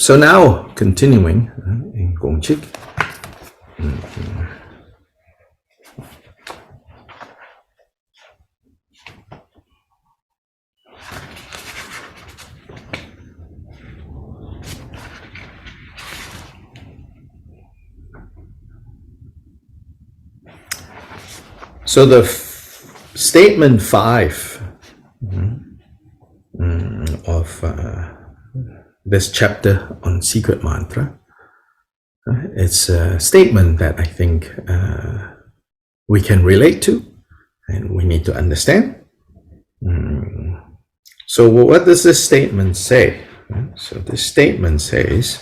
So now, continuing in Gongchik. So the statement 5 of this chapter on secret mantra, it's a statement that I think we can relate to and we need to understand. So what does this statement say? So this statement says,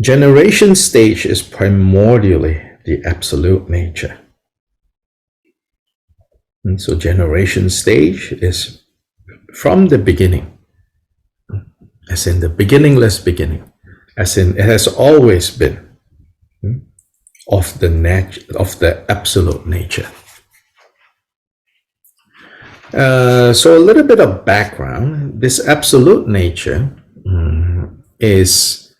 generation stage is primordially the absolute nature. And so generation stage is from the beginning, as in the beginningless beginning, as in it has always been of the absolute nature. So a little bit of background. This absolute nature is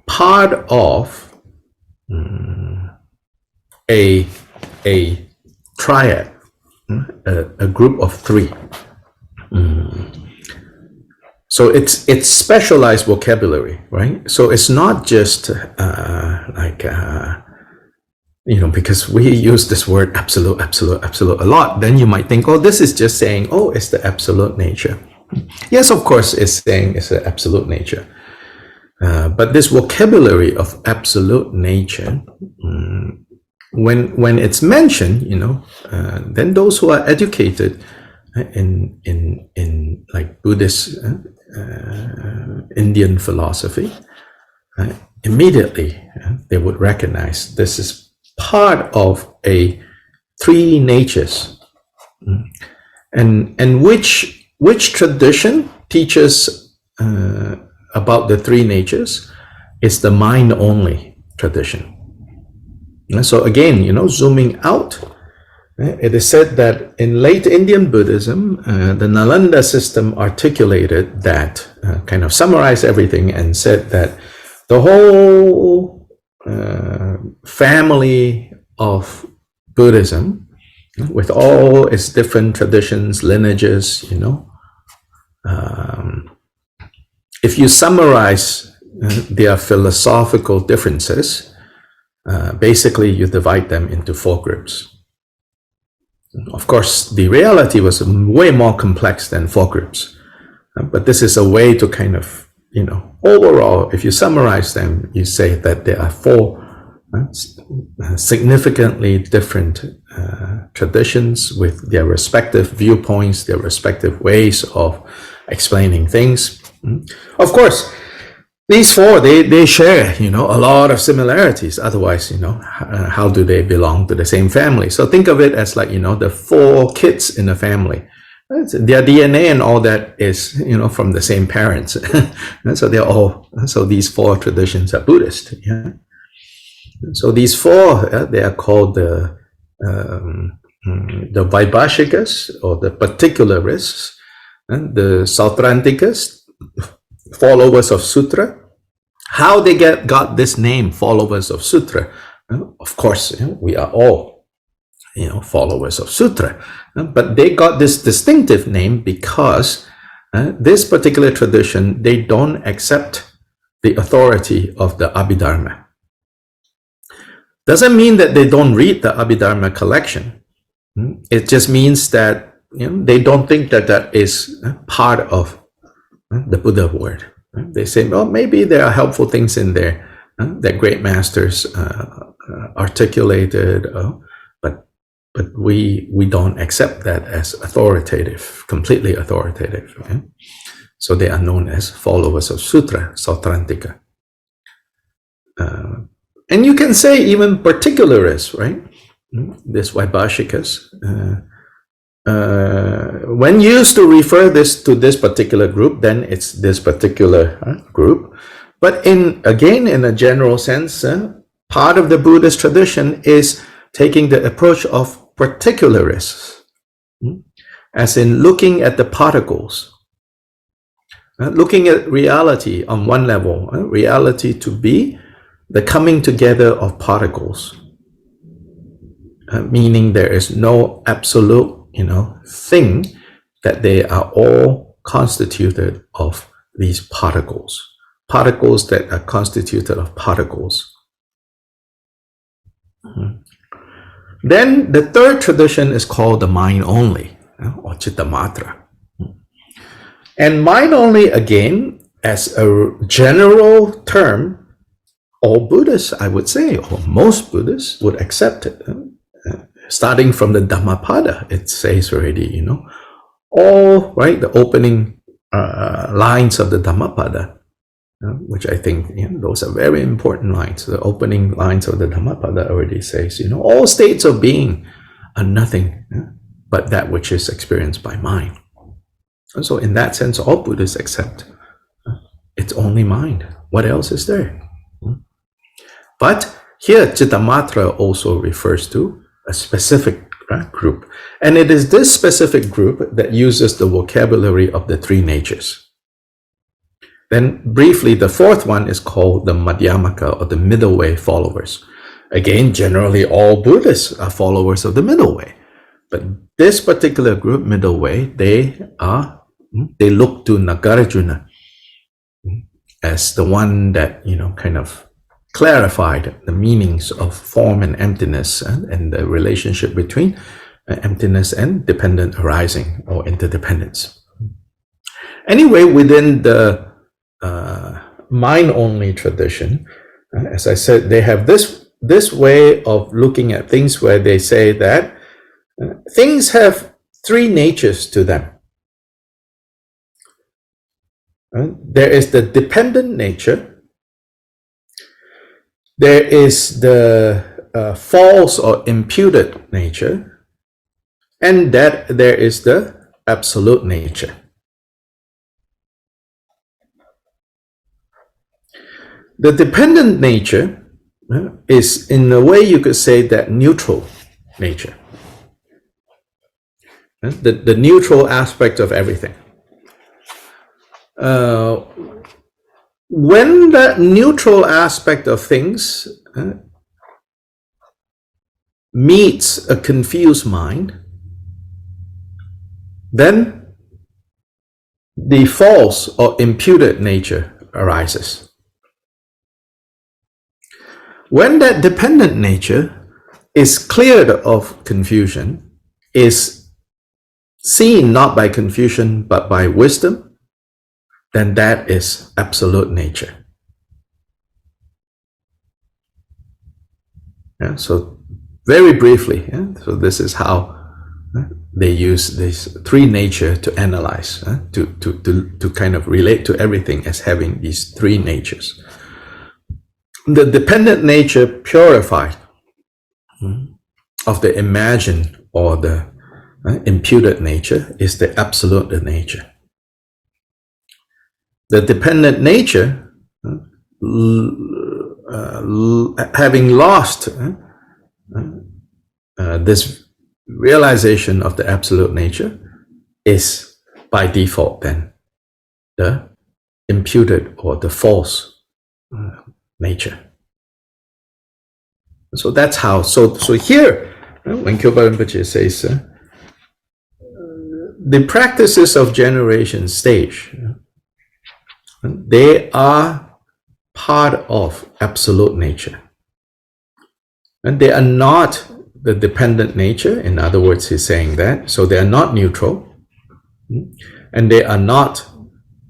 part of a triad, a group of three. So it's specialized vocabulary, right? So it's not just because we use this word absolute a lot, then you might think, oh, this is just saying, oh, it's the absolute nature. Yes, of course, it's saying it's the absolute nature. But this vocabulary of absolute nature, when it's mentioned, then those who are educated in like Buddhist Indian philosophy, immediately they would recognize this is part of a three natures, and which tradition teaches about the three natures is the mind only tradition. And so again, zooming out, it is said that in late Indian Buddhism, the Nalanda system articulated that, kind of summarized everything and said that the whole family of Buddhism, with all its different traditions, lineages, if you summarize their philosophical differences, basically you divide them into four groups. Of course, the reality was way more complex than four groups, but this is a way to kind of, overall, if you summarize them, you say that there are four significantly different traditions with their respective viewpoints, their respective ways of explaining things. Of course, these four, they share, a lot of similarities. Otherwise, how do they belong to the same family? So think of it as like, the four kids in a family. Their DNA and all that is, from the same parents. So these four traditions are Buddhist. Yeah. So these four, they are called the Vaibhashikas, or the particularists, the Sautrantikas, followers of Sutra. How they got this name, followers of Sutra? Of course, we are all, followers of Sutra. But they got this distinctive name because this particular tradition, they don't accept the authority of the Abhidharma. Doesn't mean that they don't read the Abhidharma collection. It just means that they don't think that that is part of the Buddha word. They say, well, maybe there are helpful things in there that great masters articulated, but we don't accept that as authoritative, completely authoritative. Right? So they are known as followers of Sutra, Sautrantika. And you can say even particularists, right? This Vaibhashikas. When used to refer to this particular group, then it's this particular group. But in a general sense, part of the Buddhist tradition is taking the approach of particularists, as in looking at the particles. Looking at reality on one level, reality to be the coming together of particles, meaning there is no absolute, thing, that they are all constituted of these particles that are constituted of particles. Then the third tradition is called the mind only, or Chittamatra. And mind only, again, as a general term, all Buddhists, I would say, or most Buddhists would accept it. Starting from the Dhammapada, it says already, all, right, the opening lines of the Dhammapada, which I think those are very important lines. The opening lines of the Dhammapada already says, all states of being are nothing but that which is experienced by mind. And so in that sense, all Buddhists accept it's only mind. What else is there? But here, Chittamatra also refers to a specific group. And it is this specific group that uses the vocabulary of the three natures. Then briefly, the fourth one is called the Madhyamaka, or the middle way followers. Again, generally all Buddhists are followers of the middle way. But this particular group, middle way, they look to Nagarjuna as the one that, kind of clarified the meanings of form and emptiness, and the relationship between emptiness and dependent arising, or interdependence. Anyway, within the mind-only tradition, as I said, they have this way of looking at things where they say that things have three natures to them. There is the dependent nature, there is the false or imputed nature, and that there is the absolute nature. The dependent nature is, in a way, you could say, that neutral nature, the neutral aspect of everything. When that neutral aspect of things meets a confused mind, then the false or imputed nature arises. When that dependent nature is cleared of confusion, is seen not by confusion but by wisdom, then that is absolute nature. So very briefly, so this is how they use these three nature to analyze, to kind of relate to everything as having these three natures. The dependent nature purified of the imagined or the imputed nature is the absolute nature. The dependent nature, having lost this realization of the absolute nature, is by default then the imputed or the false nature. So that's how. So here, when Kyobpa Rinpoche says the practices of generation stage, they are part of absolute nature, and they are not the dependent nature. In other words, he's saying that. So they are not neutral, and they are not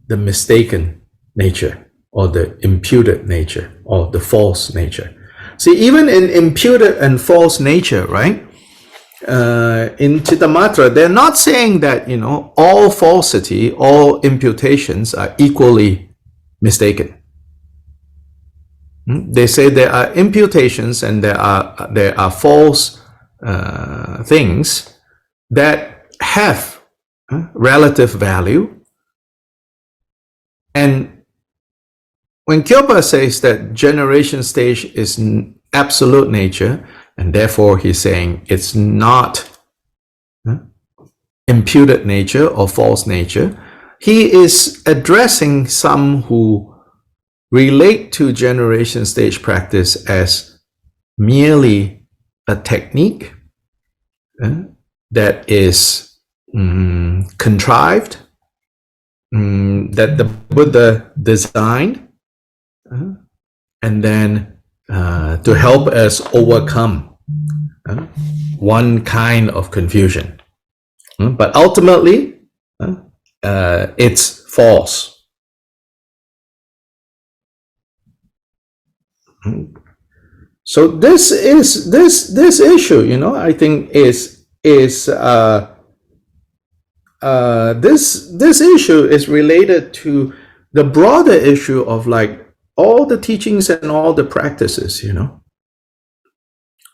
the mistaken nature or the imputed nature or the false nature. See, even in imputed and false nature, right? In Chittamatra, they're not saying that, all falsity, all imputations are equally mistaken. They say there are imputations and there are false things that have relative value. And when Kyobpa says that generation stage is absolute nature, and therefore he's saying it's not imputed nature or false nature, he is addressing some who relate to generation stage practice as merely a technique that is contrived, that the Buddha designed, and then to help us overcome one kind of confusion. But ultimately, it's false. So this issue, I think is this issue is related to the broader issue of like all the teachings and all the practices.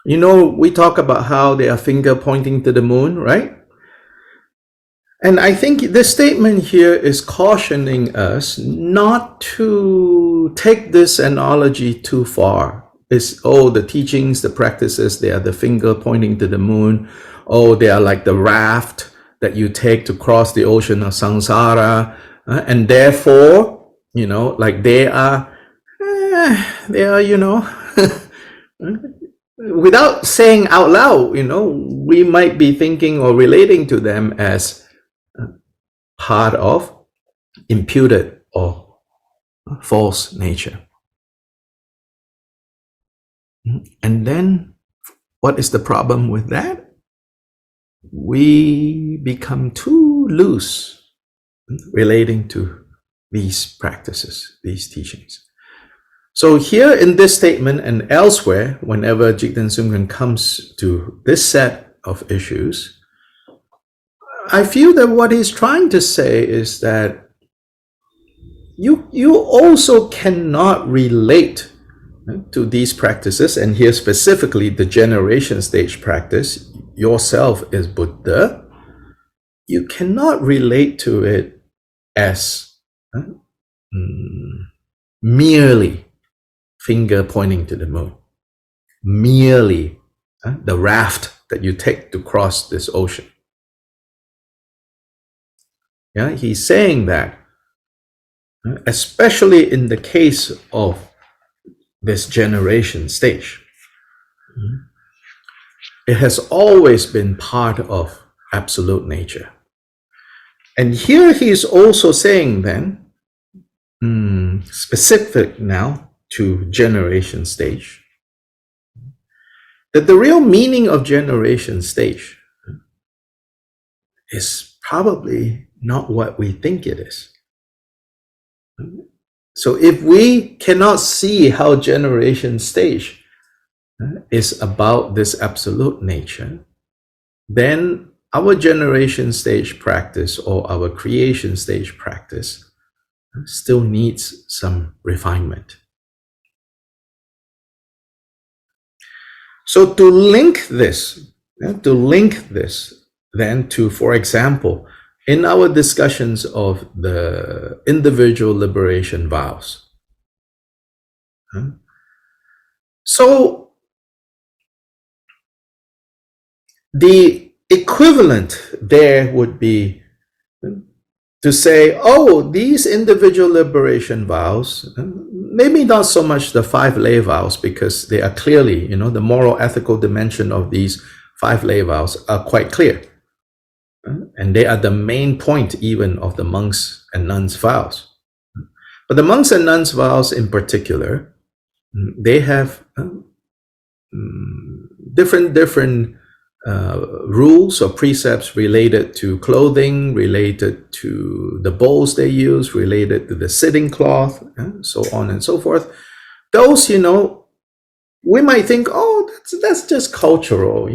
We talk about how they are finger pointing to the moon, right? And I think this statement here is cautioning us not to take this analogy too far. It's, the teachings, the practices, they are the finger pointing to the moon. They are like the raft that you take to cross the ocean of samsara. And therefore, like they are, without saying out loud, we might be thinking or relating to them as part of imputed or false nature. And then what is the problem with that? We become too loose relating to these practices, these teachings. So here in this statement and elsewhere, whenever Jigten Sumgon comes to this set of issues, I feel that what he's trying to say is that you also cannot relate to these practices, and here specifically the generation stage practice, yourself is Buddha. You cannot relate to it as merely finger pointing to the moon, merely the raft that you take to cross this ocean. Yeah, he's saying that, especially in the case of this generation stage, it has always been part of absolute nature. And here he's also saying then, specific now to generation stage, that the real meaning of generation stage is probably not what we think it is. So if we cannot see how generation stage is about this absolute nature, then our generation stage practice or our creation stage practice still needs some refinement. So to link this then to, for example, in our discussions of the individual liberation vows. So the equivalent there would be to say, these individual liberation vows, maybe not so much the 5 lay vows, because they are clearly, the moral ethical dimension of these 5 lay vows are quite clear. And they are the main point even of the monks and nuns' vows. But the monks and nuns' vows in particular, they have different rules or precepts related to clothing, related to the bowls they use, related to the sitting cloth, and so on and so forth. Those, we might think, that's just cultural,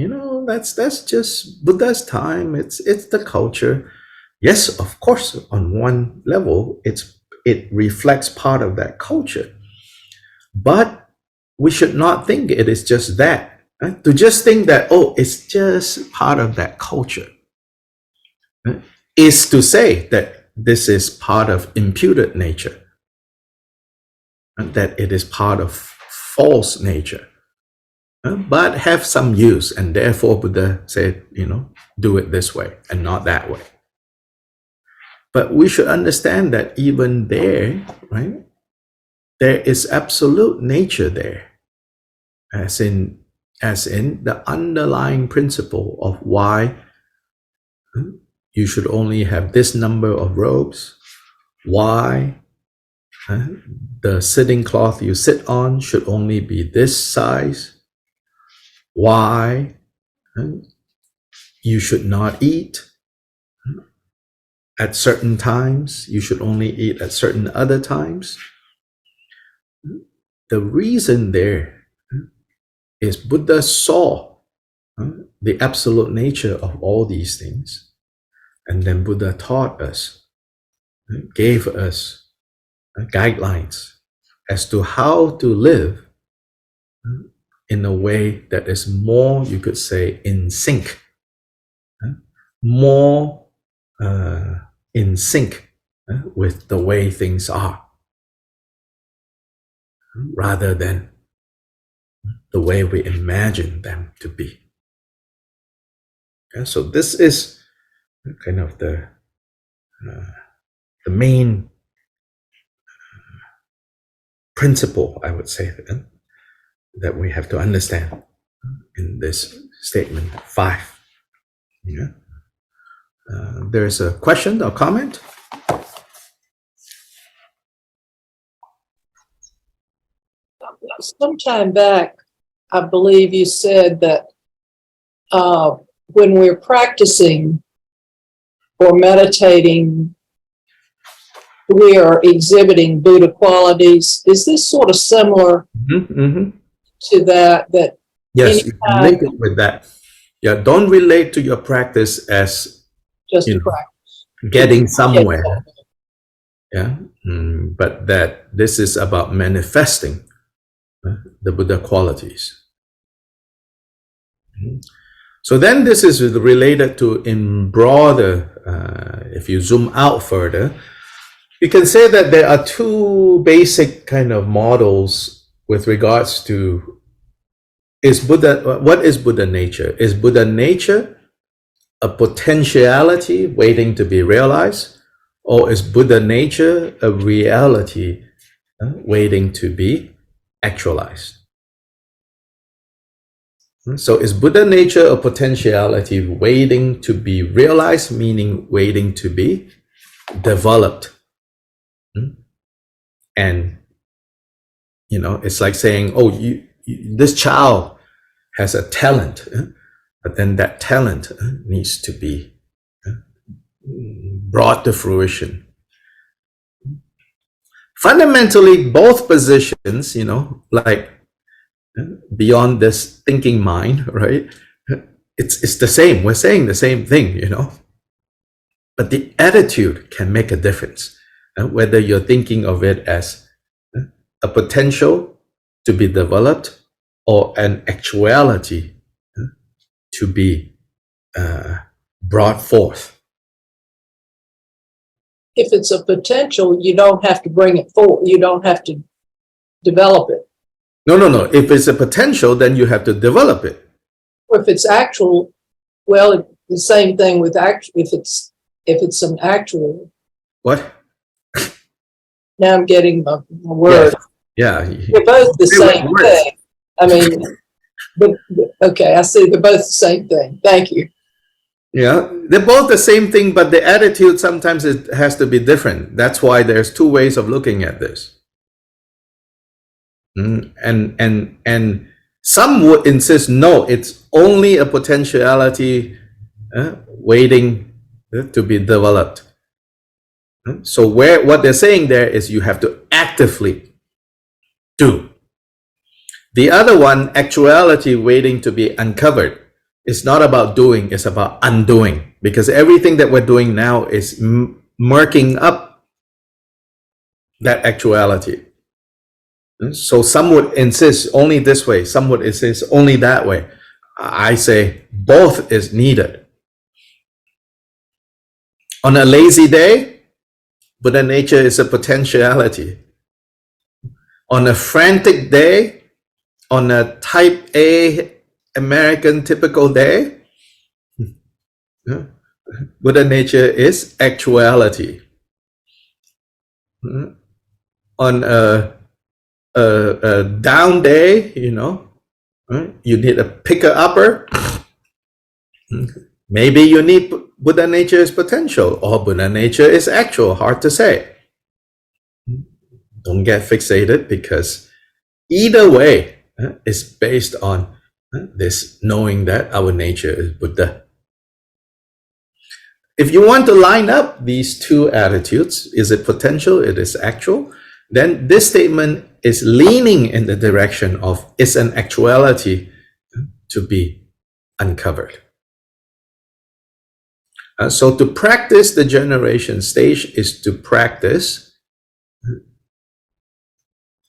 that's just Buddha's time. It's the culture. Yes, of course, on one level, it reflects part of that culture. But we should not think it is just that. Right? To just think that, it's just part of that culture, right, is to say that this is part of imputed nature, and that it is part of false nature, but have some use, and therefore Buddha said, do it this way and not that way. But we should understand that even there, right, there is absolute nature there, as in the underlying principle of why you should only have this number of robes, why the sitting cloth you sit on should only be this size, why you should not eat at certain times, you should only eat at certain other times. The reason there is Buddha saw the absolute nature of all these things, and then Buddha taught us, gave us guidelines as to how to live in a way that is more, you could say, in sync, more in sync with the way things are, rather than the way we imagine them to be. So this is kind of the main principle, I would say, that we have to understand in this statement 5. Yeah. There's a question or comment? Sometime back, I believe you said that when we're practicing or meditating, we are exhibiting Buddha qualities. Is this sort of similar to that? That yes, you can link it with that. Yeah, don't relate to your practice as just practice, getting somewhere. Yeah, but that this is about manifesting the Buddha qualities. So then this is related to, in broader, if you zoom out further, you can say that there are two basic kind of models with regards to what is Buddha nature? Is Buddha nature a potentiality waiting to be realized, or is Buddha nature a reality waiting to be actualized? So is Buddha nature a potentiality waiting to be realized, meaning waiting to be developed? And it's like saying, oh, this child has a talent, but then that talent needs to be brought to fruition. Fundamentally, both positions, like beyond this thinking mind, right? It's the same. We're saying the same thing, but the attitude can make a difference. Whether you're thinking of it as a potential to be developed or an actuality to be brought forth. If it's a potential, you don't have to bring it forward. You don't have to develop it. No. If it's a potential, then you have to develop it. Or if it's actual, well, the same thing with actual. If it's an actual. What? Now I'm getting my words. Yeah. They're both the same thing. I mean, but okay, I see they're both the same thing. Thank you. Yeah, they're both the same thing, but the attitude sometimes it has to be different. That's why there's two ways of looking at this. And some would insist, no, it's only a potentiality waiting to be developed. So what they're saying there is you have to actively do. The other one, actuality waiting to be uncovered, it's not about doing, it's about undoing, because everything that we're doing now is murking up that actuality. So some would insist only this way, some would insist only that way. I say both is needed. On a lazy day, Buddha nature is a potentiality. On a frantic day, on a type A American typical day, Buddha nature is actuality. on a down day, you need a picker-upper. Maybe you need Buddha nature is potential or Buddha nature is actual, hard to say. Don't get fixated, because either way is based on this knowing that our nature is Buddha. If you want to line up these two attitudes, is it potential, it is actual, then this statement is leaning in the direction of is an actuality to be uncovered. So to practice the generation stage is to practice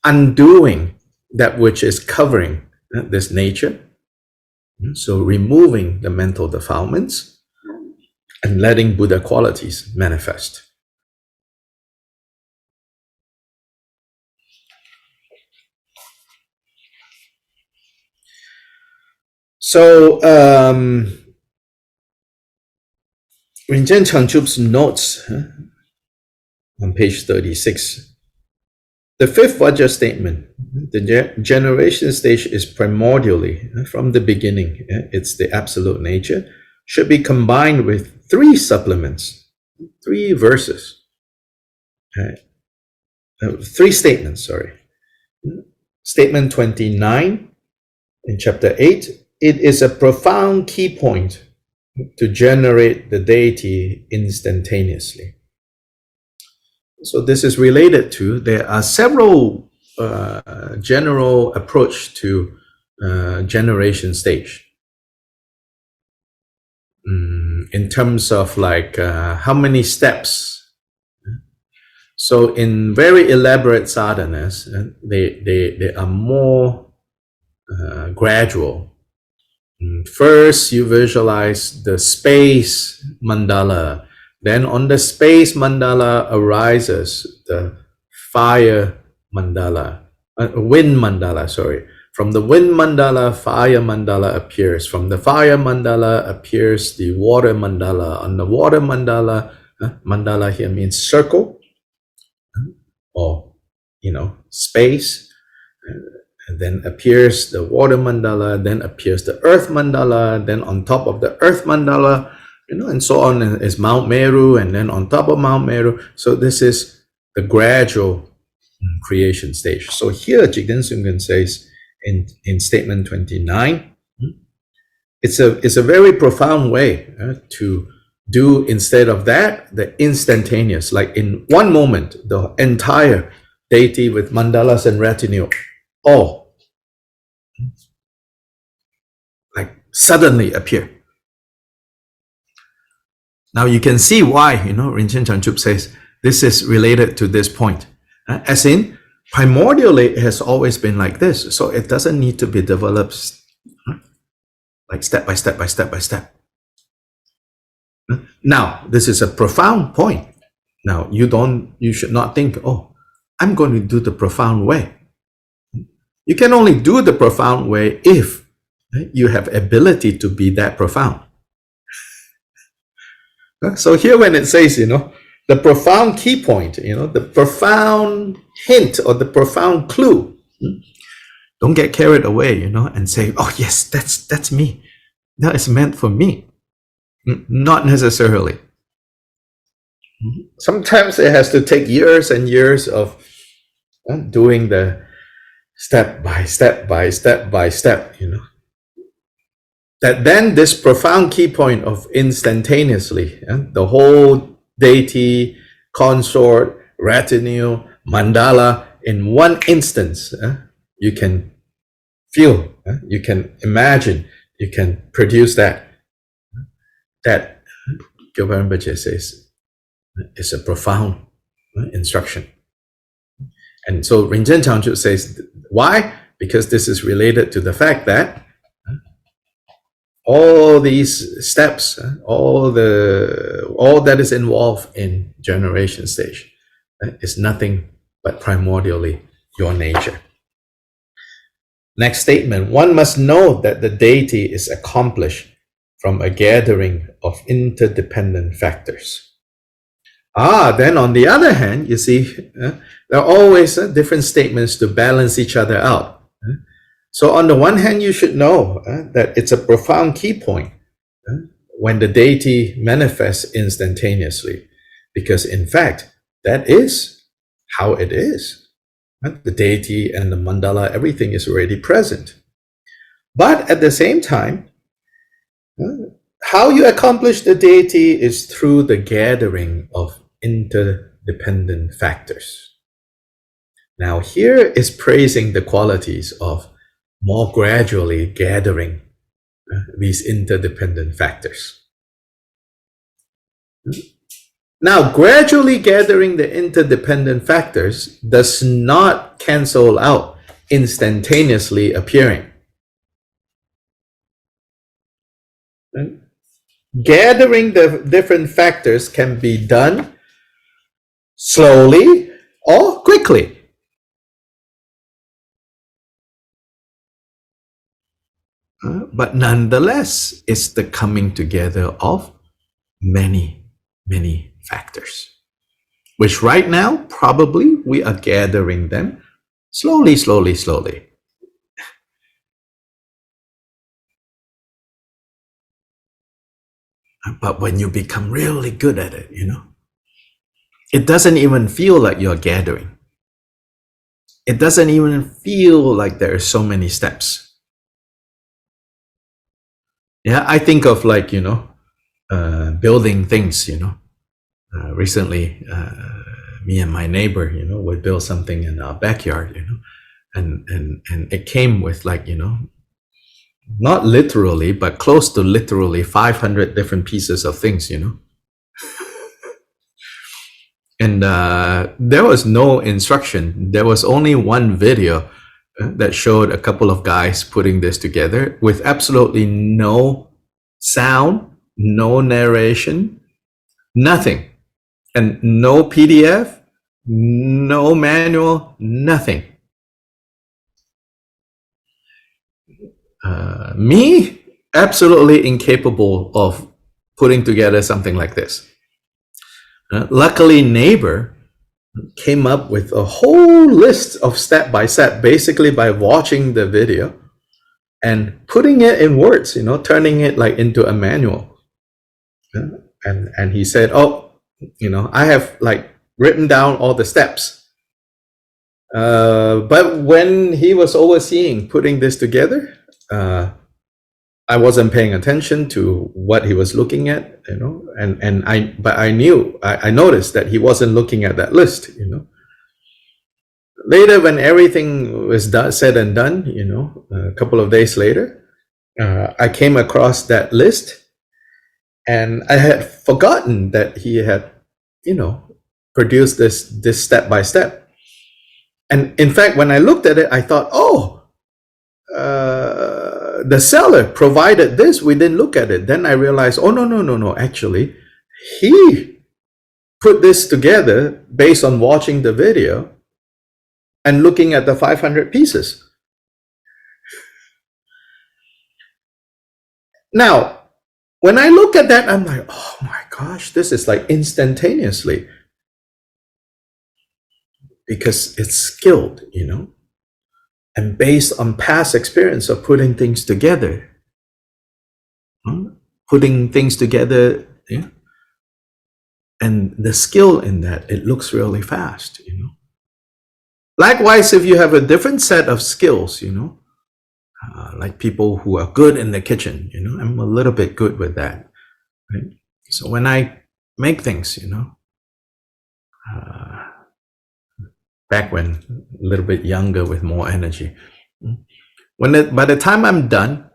undoing that which is covering this nature. So removing the mental defilements and letting Buddha qualities manifest. So Rinchen Changchup's notes on page 36. The fifth Vajra statement, the generation stage is primordially, from the beginning, it's the absolute nature, should be combined with three supplements, three verses, three statements, sorry. Statement 29 in chapter 8, it is a profound key point to generate the deity instantaneously. So this is related to, there are several general approach to generation stage. In terms of like how many steps. So in very elaborate sadhanas, they are more gradual. First, you visualize the space mandala. Then on the space mandala arises the fire mandala, wind mandala, sorry. From the wind mandala, fire mandala appears. From the fire mandala appears the water mandala. On the water mandala, mandala here means circle, or, space. And then appears the water mandala, then appears the earth mandala, then on top of the earth mandala, and so on is Mount Meru, and then on top of Mount Meru. So this is the gradual creation stage. So here Jigten Sumgon says in statement 29, it's a very profound way to do, instead of that, the instantaneous, like in one moment, the entire deity with mandalas and retinue, all like suddenly appear. Now you can see why, Rinchen Changchup says this is related to this point. As in, primordially it has always been like this, so it doesn't need to be developed like step by step by step by step. Now, this is a profound point. Now, you should not think, oh, I'm going to do the profound way. You can only do the profound way if you have ability to be that profound. So here when it says, the profound key point, the profound hint or the profound clue, don't get carried away, and say, oh yes, that's me. That is meant for me. Not necessarily. Sometimes it has to take years and years of doing the step by step by step by step, that then this profound key point of instantaneously, the whole deity, consort, retinue, mandala, in one instance, you can feel, you can imagine, you can produce that. That, Kyobpa Rinpoche says, is a profound instruction. And so Rinchen Changchup says, why? Because this is related to the fact that all these steps, all that is involved in generation stage is nothing but primordially your nature. Next statement, one must know that the deity is accomplished from a gathering of interdependent factors. Then on the other hand, you see, there are always different statements to balance each other out. So on the one hand, you should know that it's a profound key point when the deity manifests instantaneously, because in fact, that is how it is. The deity and the mandala, everything is already present. But at the same time, how you accomplish the deity is through the gathering of interdependent factors. Now here is praising the qualities of more gradually gathering these interdependent factors. Now, gradually gathering the interdependent factors does not cancel out instantaneously appearing. Gathering the different factors can be done slowly or quickly. But nonetheless, it's the coming together of many, many factors, which right now, probably we are gathering them slowly, slowly, slowly. But when you become really good at it, it doesn't even feel like you're gathering. It doesn't even feel like there are so many steps. Yeah, I think of like, building things, recently, me and my neighbor, we built something in our backyard, and it came with like, not literally, but close to literally 500 different pieces of things, And there was no instruction. There was only one video that showed a couple of guys putting this together with absolutely no sound, no narration, nothing. And no PDF, no manual, nothing. Me, absolutely incapable of putting together something like this. Luckily, neighbor came up with a whole list of step-by-step, basically by watching the video and putting it in words, turning it like into a manual. And he said, I have like written down all the steps. But when he was overseeing putting this together, I wasn't paying attention to what he was looking at, but I noticed that he wasn't looking at that list, Later, when everything was said and done, a couple of days later, I came across that list, and I had forgotten that he had, produced this step by step. And in fact, when I looked at it, I thought, the seller provided this, we didn't look at it. Then I realized, no, actually, he put this together based on watching the video and looking at the 500 pieces. Now, when I look at that, I'm like, oh my gosh, this is like instantaneously. Because it's skilled, and based on past experience of putting things together. Putting things together, and the skill in that, it looks really fast, Likewise, if you have a different set of skills, like people who are good in the kitchen, I'm a little bit good with that, right? So when I make things, back when a little bit younger with more energy, by the time I'm done,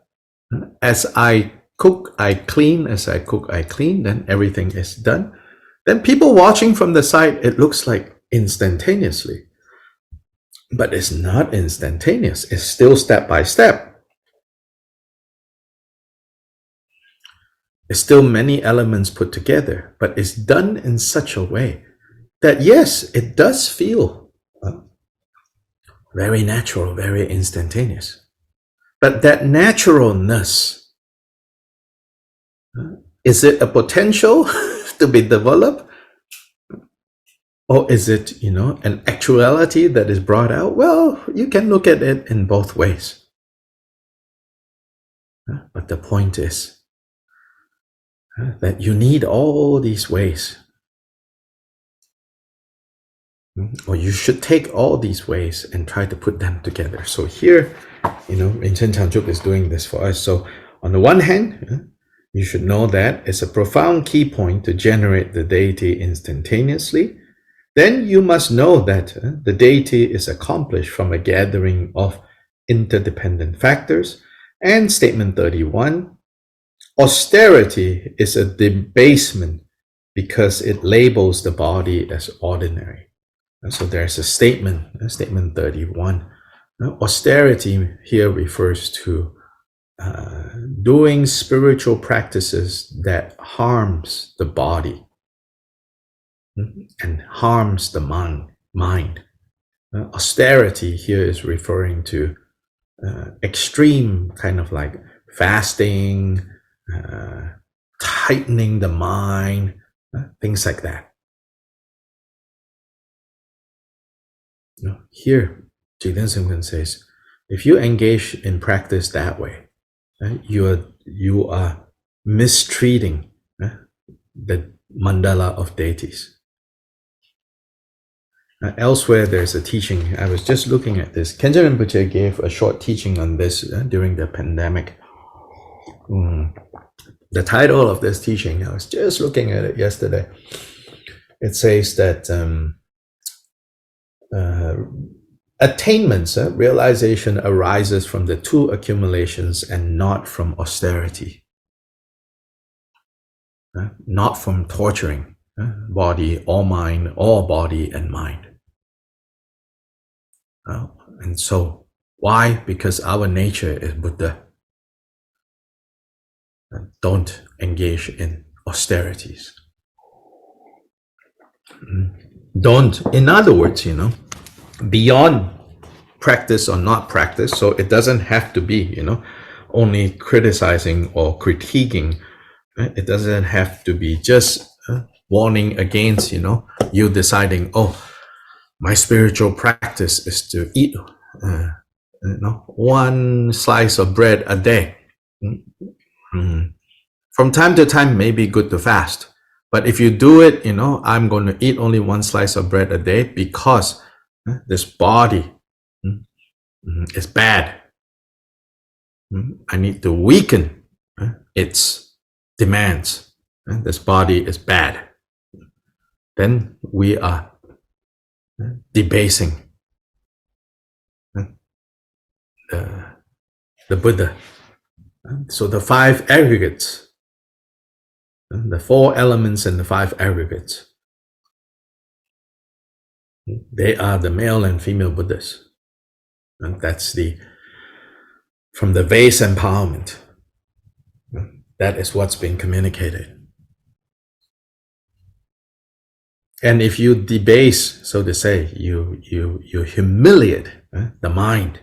as I cook, I clean, as I cook, I clean, then everything is done. Then people watching from the side, it looks like instantaneously. But it's not instantaneous. It's still step by step. It's still many elements put together, but it's done in such a way that, yes, it does feel very natural, very instantaneous. But that naturalness, is it a potential to be developed? Or is it, an actuality that is brought out? Well, you can look at it in both ways. But the point is that you need all these ways. Or you should take all these ways and try to put them together. So here, Rinchen Chanchuk is doing this for us. So on the one hand, you should know that it's a profound key point to generate the deity instantaneously. Then you must know that the deity is accomplished from a gathering of interdependent factors. And statement 31, austerity is a debasement because it labels the body as ordinary. And so there's a statement 31. Austerity here refers to doing spiritual practices that harms the body and harms the mind. Austerity here is referring to extreme kind of like fasting, tightening the mind, things like that. Here, Jigten Sumgon says, if you engage in practice that way, you are mistreating the mandala of deities. Elsewhere, there's a teaching. I was just looking at this. Khenpo Rinpoche gave a short teaching on this during the pandemic. The title of this teaching, I was just looking at it yesterday. It says that attainments, realization arises from the two accumulations and not from austerity. Not from torturing body or mind or body and mind. And so, why? Because our nature is Buddha. Don't engage in austerities. Don't, in other words, beyond practice or not practice, so it doesn't have to be, only criticizing or critiquing. It doesn't have to be just warning against, you deciding, my spiritual practice is to eat, one slice of bread a day. From time to time, may be good to fast. But if you do it, I'm going to eat only one slice of bread a day because this body is bad. I need to weaken its demands. This body is bad. Then we are debasing the Buddha. So the five aggregates, the four elements and the five aggregates, they are the male and female Buddhas. And that's from the vase empowerment. That is what's being communicated. And if you debase, so to say, you humiliate the mind,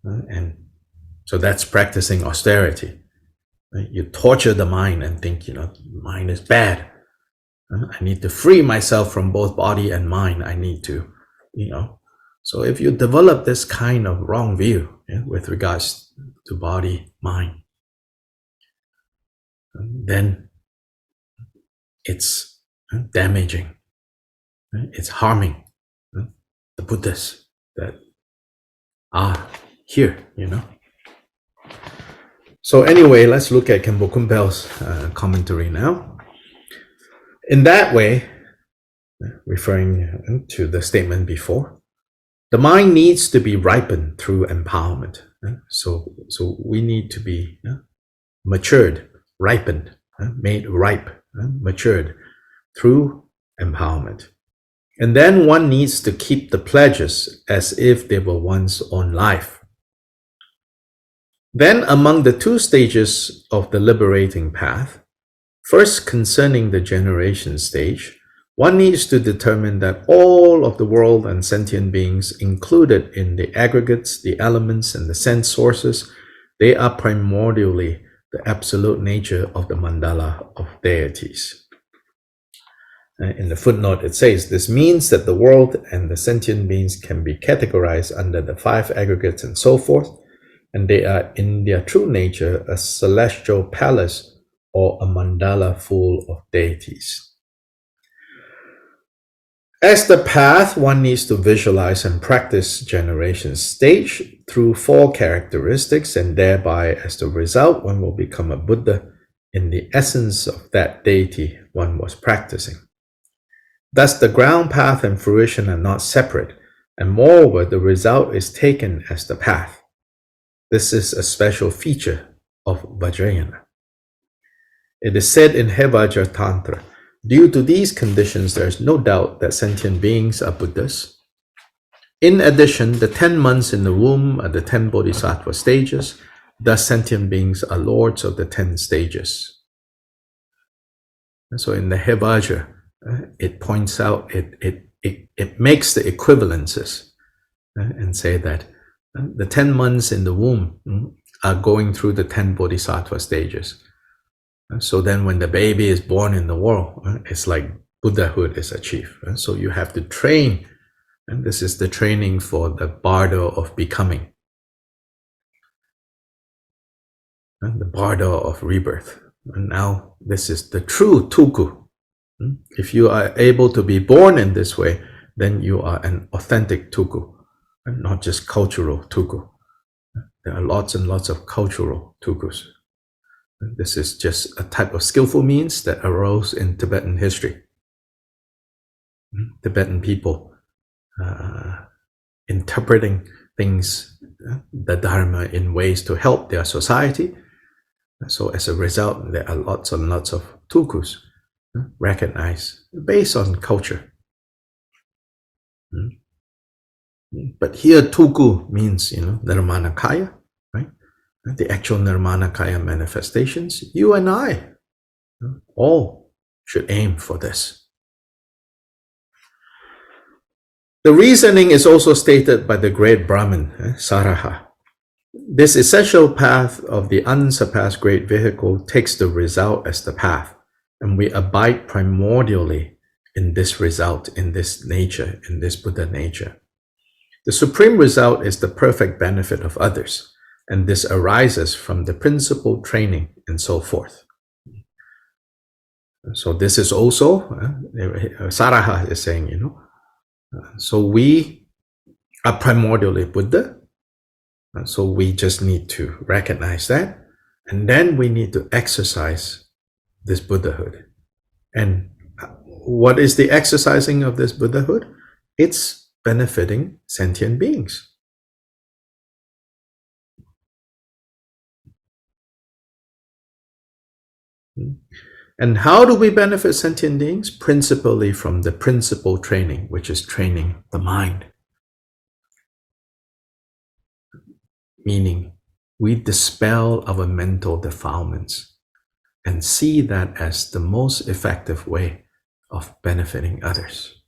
and so that's practicing austerity. You torture the mind and think, mind is bad. I need to free myself from both body and mind. I need to, So if you develop this kind of wrong view with regards to body, mind, then it's damaging. It's harming the Buddhas that are here, So anyway, let's look at Khenpo Kunpal's commentary now. In that way, referring to the statement before, the mind needs to be ripened through empowerment. So we need to be matured, ripened, made ripe, matured through empowerment. And then one needs to keep the pledges as if they were one's own life. Then among the two stages of the liberating path, first concerning the generation stage, one needs to determine that all of the world and sentient beings included in the aggregates, the elements, and the sense sources, they are primordially the absolute nature of the mandala of deities. In the footnote, it says, this means that the world and the sentient beings can be categorized under the 5 aggregates and so forth, and they are in their true nature a celestial palace or a mandala full of deities. As the path, one needs to visualize and practice generation stage through 4 characteristics, and thereby, as the result, one will become a Buddha in the essence of that deity one was practicing. Thus, the ground path and fruition are not separate, and moreover, the result is taken as the path. This is a special feature of Vajrayana. It is said in Vajra Tantra, due to these conditions, there is no doubt that sentient beings are Buddhas. In addition, the 10 months in the womb are the 10 bodhisattva stages. Thus, sentient beings are lords of the 10 stages. And so in the Vajra, it points out, it makes the equivalences and say that the 10 months in the womb are going through the 10 bodhisattva stages. So then when the baby is born in the world, it's like Buddhahood is achieved. So you have to train, and this is the training for the bardo of becoming, the bardo of rebirth. And now this is the true tuku. If you are able to be born in this way, then you are an authentic tuku, and not just cultural tuku. There are lots and lots of cultural tukus. This is just a type of skillful means that arose in Tibetan history. Tibetan people interpreting things, the Dharma, in ways to help their society. So as a result, there are lots and lots of tukus recognized based on culture. But here tuku means, nirmanakaya, right? The actual nirmanakaya manifestations. You and I all should aim for this. The reasoning is also stated by the great Brahmin, Saraha. This essential path of the unsurpassed great vehicle takes the result as the path, and we abide primordially in this result, in this nature, in this Buddha nature. The supreme result is the perfect benefit of others, and this arises from the principle training and so forth. So this is also, Saraha is saying, so we are primordially Buddha, so we just need to recognize that, and then we need to exercise this Buddhahood. And what is the exercising of this Buddhahood? It's benefiting sentient beings. And how do we benefit sentient beings? Principally from the principle training, which is training the mind. Meaning, we dispel our mental defilements and see that as the most effective way of benefiting others.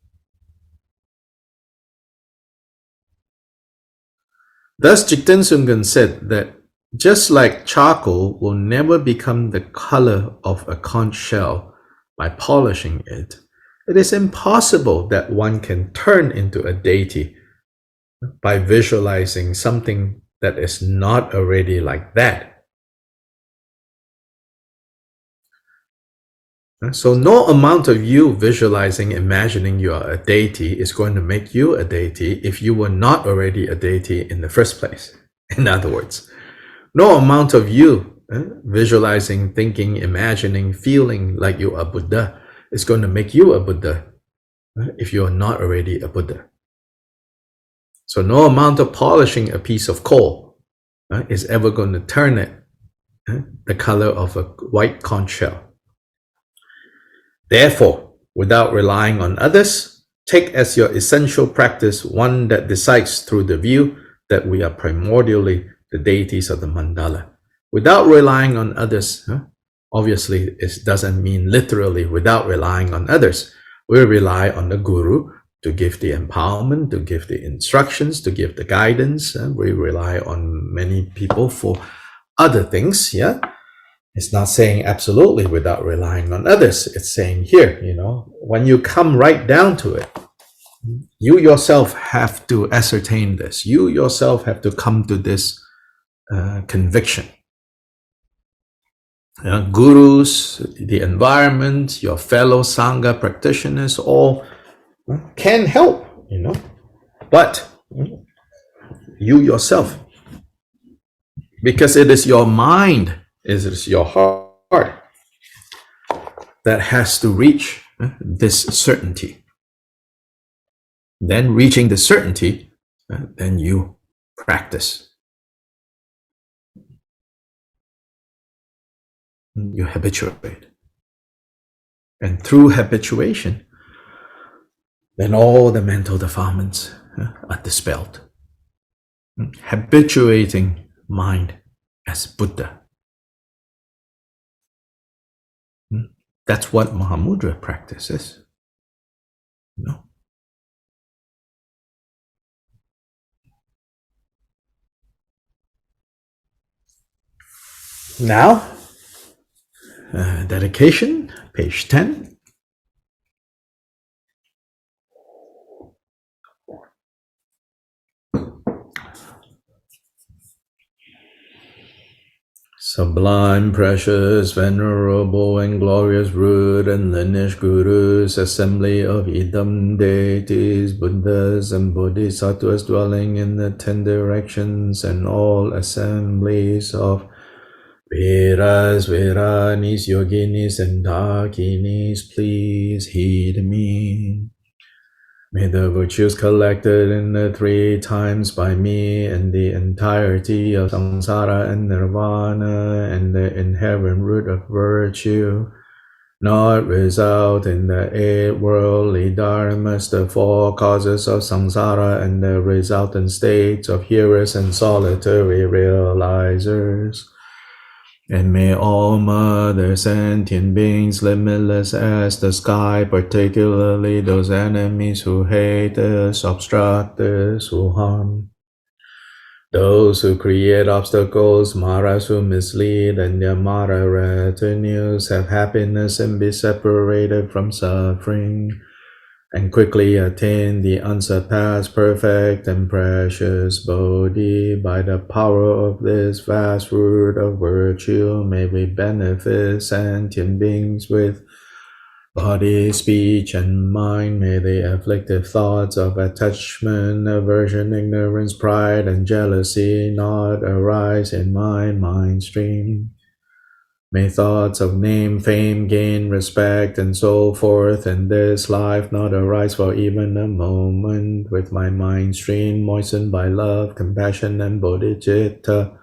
Thus, Jigten Sumgon said that just like charcoal will never become the color of a conch shell by polishing it, it is impossible that one can turn into a deity by visualizing something that is not already like that. So no amount of you visualizing, imagining you are a deity is going to make you a deity if you were not already a deity in the first place. In other words, no amount of you visualizing, thinking, imagining, feeling like you are Buddha is going to make you a Buddha if you are not already a Buddha. So no amount of polishing a piece of coal is ever going to turn it the color of a white conch shell. Therefore, without relying on others, take as your essential practice one that decides through the view that we are primordially the deities of the mandala. Without relying on others, obviously it doesn't mean literally without relying on others. We rely on the guru to give the empowerment, to give the instructions, to give the guidance. We rely on many people for other things, It's not saying absolutely without relying on others. It's saying here, when you come right down to it, you yourself have to ascertain this. You yourself have to come to this conviction. Gurus, the environment, your fellow Sangha practitioners, all can help, but you yourself, because it is your mind, it is your heart that has to reach this certainty. Then reaching the certainty, then you practice. You habituate. And through habituation, then all the mental defilements are dispelled. Habituating mind as Buddha. That's what Mahamudra practice is. Now, dedication, page 10. Sublime, precious, venerable, and glorious root and lineage gurus, assembly of Idam deities, Buddhas and Bodhisattvas dwelling in the 10 directions, and all assemblies of Veras, Veranis, Yoginis, and Dakinis, please heed me. May the virtues collected in the 3 times by me and the entirety of samsara and nirvana and the inherent root of virtue not result in the 8 worldly dharmas, the 4 causes of samsara and the resultant states of hearers and solitary realizers. And may all mother sentient beings, limitless as the sky, particularly those enemies who hate us, obstruct us, who harm, those who create obstacles, maras who mislead, and their mara retinues, have happiness and be separated from suffering, and quickly attain the unsurpassed, perfect, and precious Bodhi. By the power of this vast root of virtue, may we benefit sentient beings with body, speech, and mind. May the afflictive thoughts of attachment, aversion, ignorance, pride, and jealousy not arise in my mind stream. May thoughts of name, fame, gain, respect, and so forth in this life not arise for even a moment. With my mind stream moistened by love, compassion, and bodhicitta,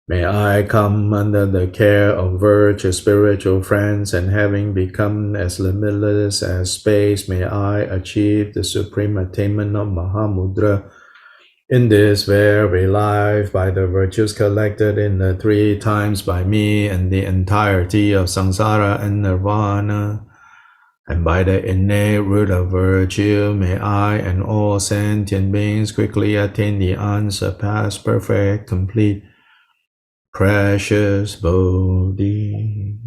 may I come under the care of virtuous spiritual friends, and having become as limitless as space, may I achieve the supreme attainment of Mahamudra in this very life, by the virtues collected in the 3 times by me and the entirety of samsara and nirvana, and by the innate root of virtue, may I and all sentient beings quickly attain the unsurpassed, perfect, complete, precious Bodhi.